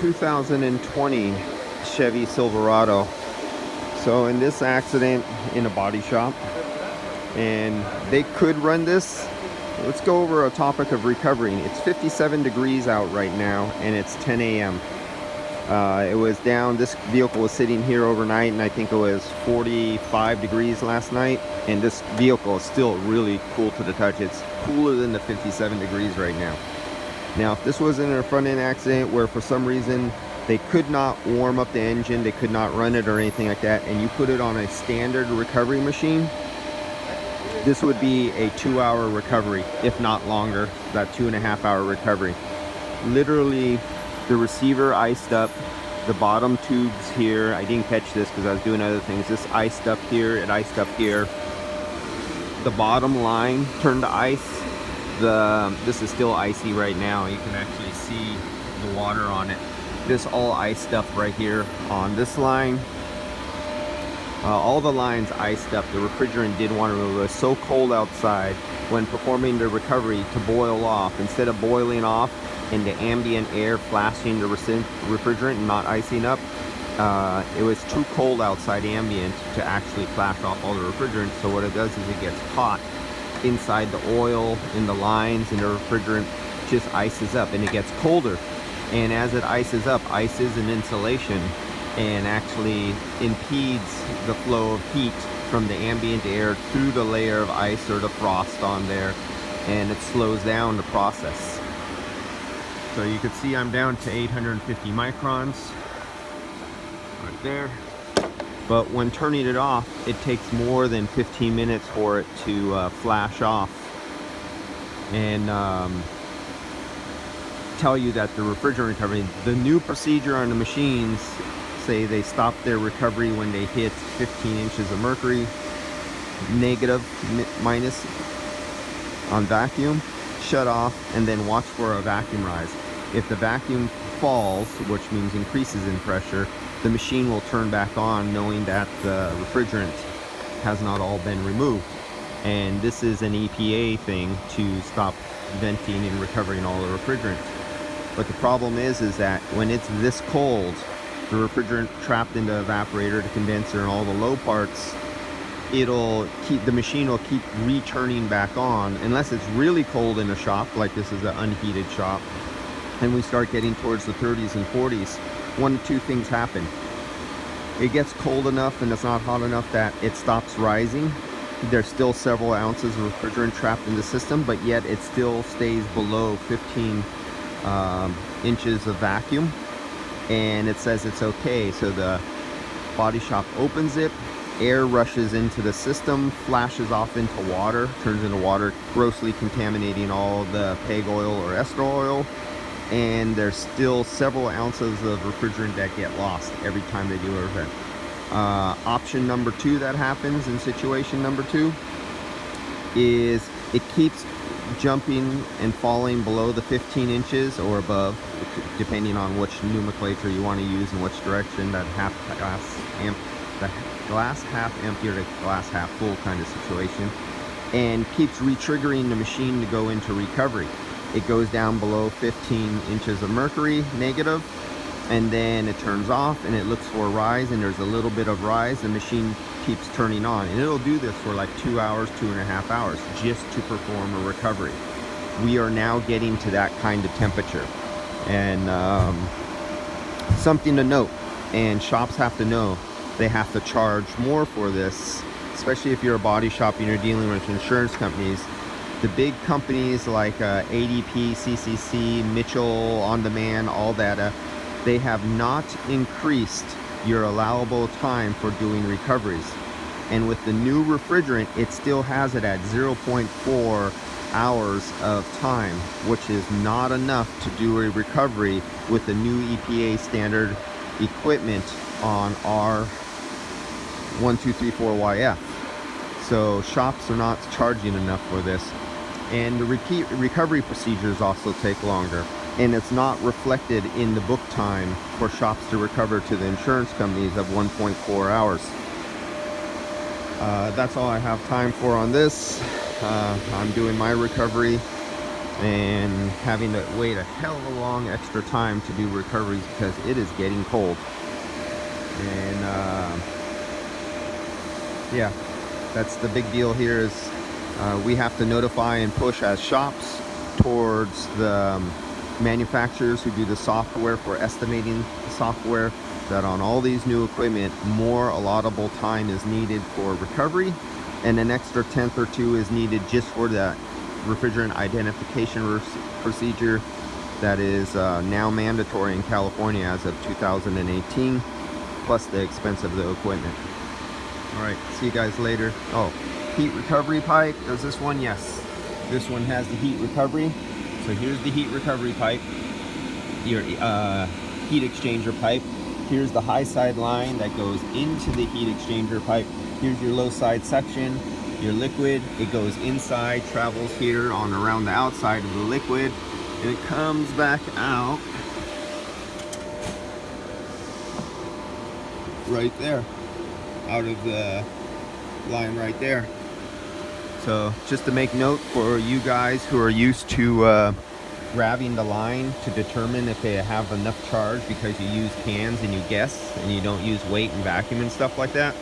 2020 Chevy Silverado. So in this accident in a body shop, and they could run this. Let's go over a topic of recovering. It's 57 degrees out right now, and it's 10 a.m. It was down, this vehicle was sitting here overnight, and I think it was 45 degrees last night, and this vehicle is still really cool to the touch. It's cooler than the 57 degrees right now. Now, if this wasn't a front-end accident where for some reason they could not warm up the engine, they could not run it or anything like that, and you put it on a standard recovery machine, this would be a 2-hour recovery, if not longer, that 2.5-hour recovery. Literally, the receiver iced up, the bottom tubes here, I didn't catch this because I was doing other things, this iced up here, it iced up here. The bottom line turned to ice. This is still icy right now. You can actually see the water on it. This all iced up right here on this line. All the lines iced up. The refrigerant did want to remove. It was so cold outside when performing the recovery to boil off. Instead of boiling off and the ambient air flashing the refrigerant and not icing up, it was too cold outside ambient to actually flash off all the refrigerant. So what it does is it gets hot inside the oil in the lines, and the refrigerant just ices up and it gets colder. And as it ices up, ice is an insulation and actually impedes the flow of heat from the ambient air through the layer of ice or the frost on there, and it slows down the process. So you can see I'm down to 850 microns right there. But when turning it off, it takes more than 15 minutes for it to flash off and tell you that the refrigerant recovery. The new procedure on the machines say they stop their recovery when they hit 15 inches of mercury, negative, minus on vacuum, shut off, and then watch for a vacuum rise. If the vacuum falls, which means increases in pressure, the machine will turn back on, knowing that the refrigerant has not all been removed. And this is an EPA thing to stop venting and recovering all the refrigerant. But the problem is that when it's this cold, the refrigerant trapped in the evaporator, the condenser, and all the low parts, the machine will keep returning back on unless it's really cold in a shop, like this is an unheated shop, and we start getting towards the 30s and 40s. One of two things happen. It gets cold enough and it's not hot enough that it stops rising. There's still several ounces of refrigerant trapped in the system, but yet it still stays below 15 inches of vacuum, and it says it's okay. So the body shop opens it, air rushes into the system, flashes off into water, turns into water, grossly contaminating all the PEG oil or ester oil. And there's still several ounces of refrigerant that get lost every time they do a event. Option number two that happens in situation number two is it keeps jumping and falling below the 15 inches or above, depending on which nomenclature you want to use and which direction, that the glass half empty or the glass half full kind of situation, and keeps re-triggering the machine to go into recovery. It goes down below 15 inches of mercury, negative, and then it turns off and it looks for a rise, and there's a little bit of rise. The machine keeps turning on, and it'll do this for like 2 hours, 2.5 hours, just to perform a recovery. We are now getting to that kind of temperature. And something to note, and shops have to know, they have to charge more for this, especially if you're a body shop and you're dealing with insurance companies. The big companies like ADP, CCC, Mitchell, On Demand, all that, they have not increased your allowable time for doing recoveries. And with the new refrigerant, it still has it at 0.4 hours of time, which is not enough to do a recovery with the new EPA standard equipment on R1234YF. So shops are not charging enough for this. And the recovery procedures also take longer, and it's not reflected in the book time for shops to recover to the insurance companies of 1.4 hours. That's all I have time for on this. I'm doing my recovery. and having to wait a hell of a long extra time to do recoveries because it is getting cold. And yeah, that's the big deal here is we have to notify and push as shops towards the manufacturers who do the software for estimating the software, that on all these new equipment, more allotable time is needed for recovery, and an extra tenth or two is needed just for that refrigerant identification procedure that is now mandatory in California as of 2018, plus the expense of the equipment. All right, see you guys later. Oh, heat recovery pipe. Does this one? Yes. This one has the heat recovery. So here's the heat recovery pipe, your heat exchanger pipe. Here's the high side line that goes into the heat exchanger pipe. Here's your low side section, your liquid. It goes inside, travels here on around the outside of the liquid, and it comes back out right there, out of the line right there. So just to make note for you guys who are used to grabbing the line to determine if they have enough charge because you use cans and you guess and you don't use weight and vacuum and stuff like that,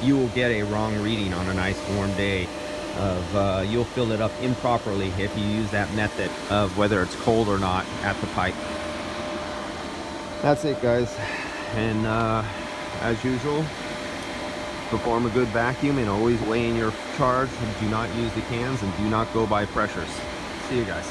you will get a wrong reading on a nice warm day. You'll fill it up improperly if you use that method of whether it's cold or not at the pipe. That's it, guys. And as usual, perform a good vacuum and always weigh in your charge. Do not use the cans and do not go by pressures. See you guys.